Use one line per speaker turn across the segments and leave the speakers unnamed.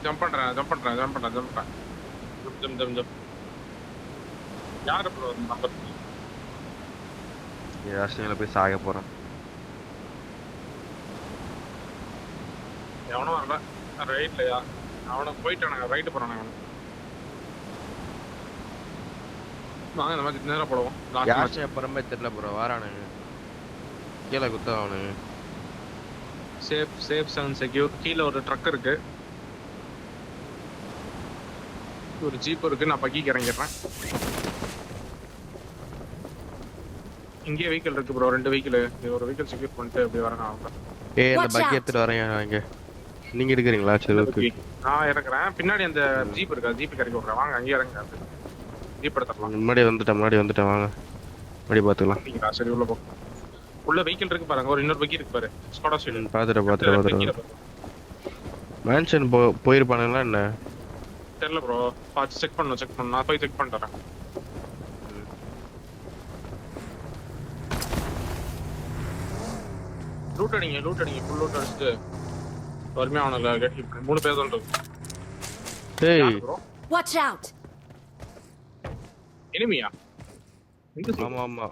Jump பண்றேன் jump. யாரு bro number
ராஷ்டிரியில போய் சாக போறேன்.
எவனும் வரல ரைட்லயா அவனை போயிட்டானுங்க ரைட்டு போறானுங்க அவனுக்கு வாங்க இந்த மாதிரி நேரம் போடுவோம்.
யாருமே அப்புறமே தெரியல ப்ரோ வாரானுங்க கீழே குத்த அவனுங்க.
Safe and secure. கீழே ஒரு ட்ரக் இருக்கு, ஒரு ஜீப் இருக்கு. நான் பக்கிக்கு இறங்கிடுறேன். இங்கே வெஹிக்கிள் இருக்கு ப்ரோ, 2 வெஹிக்கிள். ஒரு வெஹிக்கிள் செக்யூர் பண்ணிட்டு அப்படி வரேன். அவங்க
இந்த பக்கி எடுத்துட்டு வரேன். இங்க நீங்க எடுக்கிறீங்களா? சரி ஓகே
நான் இறக்குறேன். பின்னாடி அந்த ஜீப் இருக்கா, ஜீப் இறக்கி விட்றேன். வாங்க அங்கேயே இறங்க. ஜீப் எடுத்துடலாம்.
முன்னாடி வந்துட்டேன் வாங்க முன்னாடி பாத்துக்கலாம்.
சரி உள்ள போ. உள்ள வெஹிக்கிள் இருக்கு பாருங்க, ஒரு இன்னொரு பக்கி இருக்கு பாரு. ஸ்காடா ஸ்டேஷன்
பாத்துட்டேன். மேன்ஷன் போயிருப்பானுங்களா என்ன
தெரியல ப்ரோ. பார்த்து செக் பண்ணணும். நான் போய் செக் பண்ணிட்டு வரேன். லூட் அடிங்க ஃபுல் லூட் அடிச்சுட்டு வறுமையா அவனுல 3 பேர் தான் இருக்கு.
டேய்
வாட்ச் அவுட்.
எனிமியா?
ஆமா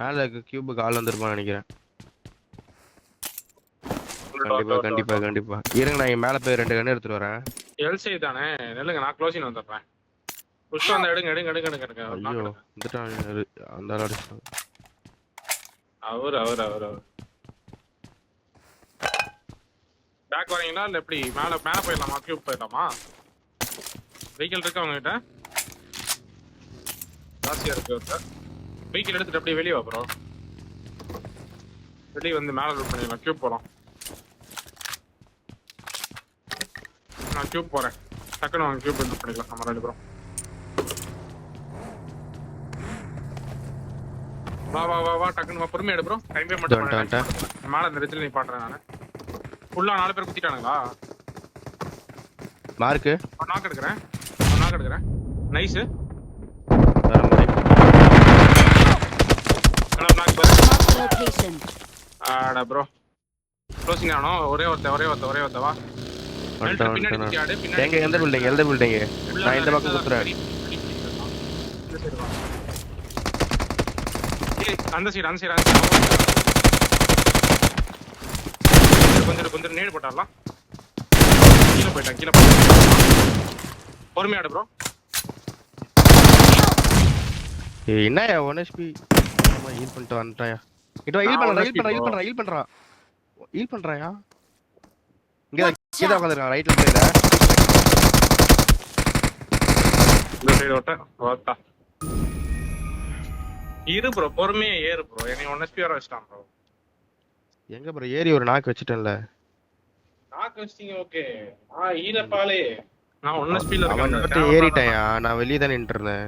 மேல கியூபுக்கு ஆள் வந்திருப்பான்னு நினைக்கிறேன். கண்டிப்பா இருங்க, நான் மேல போய் 2 கன் எடுத்துட்டு வரேன்.
எல்சி தானே நெல்லுங்க, நான் க்ளோசிங் வந்துடுறேன். புஷ் அந்த எடுங்க.
ஐயோ வந்துட்டான் அந்த ஆள் அடிச்சான்.
அவர் பேக் வரீங்களா இல்ல எப்படி? மேல போயிடலாமா? கியூப் போயிடலாமா? வெஹிக்கிள் இருக்கு அவங்க கிட்ட ஜாஸ்தியா இருக்கு. வெஹிக்கிள் எடுத்துட்டு அப்படியே வெளியே வா ப்ரோ. வெளியே வந்து மேல லூட் பண்ணிடலாம். கியூப் போலாம். நான் கியூப் போறேன். டக்குன்னு வாங்க கியூப் லூட் பண்ணிக்கலாம் நம்ம 2 பேரும். வா டக்குன்னு வா. பொறுமையா எடு ப்ரோ. டைம் பே மட்டும் மேல இந்த இடத்துல நீ பாடுறேன். நான் ஃபுல்லா 4 பேர் குத்திட்டானுங்களா?
மார்க்கு
நாக் எடுக்கிறேன். நைஸ். ஆடா ப்ரோ க்ளோசிங் ஆனோம். ஒரே ஒருத்த வா. பின்னாடி குத்தியாடு. பின்னாடி
எந்த பில்டிங் நான் இந்த பக்கம் குத்துறேன்.
அந்த சைடு கொஞ்சம் நேடு போட்டாரலாம். கீழே போயிட்டான். பொறுமையாடு ப்ரோ.
என்னயா 1 HP ஹீல் பண்ணிட்டு வந்துட்டாயா? இங்க ஹீல் பண்றாயா? இங்க உட்கார்ந்திருக்கான் ரைட்ல சைடுல.
இந்த சைடு ஓட்டா இரு ப்ரோ. பொறுமையா ஏறு ப்ரோ. என்னை 1 HP வர வச்சிட்டான் ப்ரோ.
எங்க ப்ரோ ஏறி ஒரு நாக்கு வச்சிட்டேன்ல.
நாக்கு வச்சிட்டீங்க ஓகே. ஈரப்பாலே நான் 1 HP ல இருக்கேன்.
ஏறிட்டேன்யா. நான் வெளிய தான் நின்னுட்டு இருந்தேன்.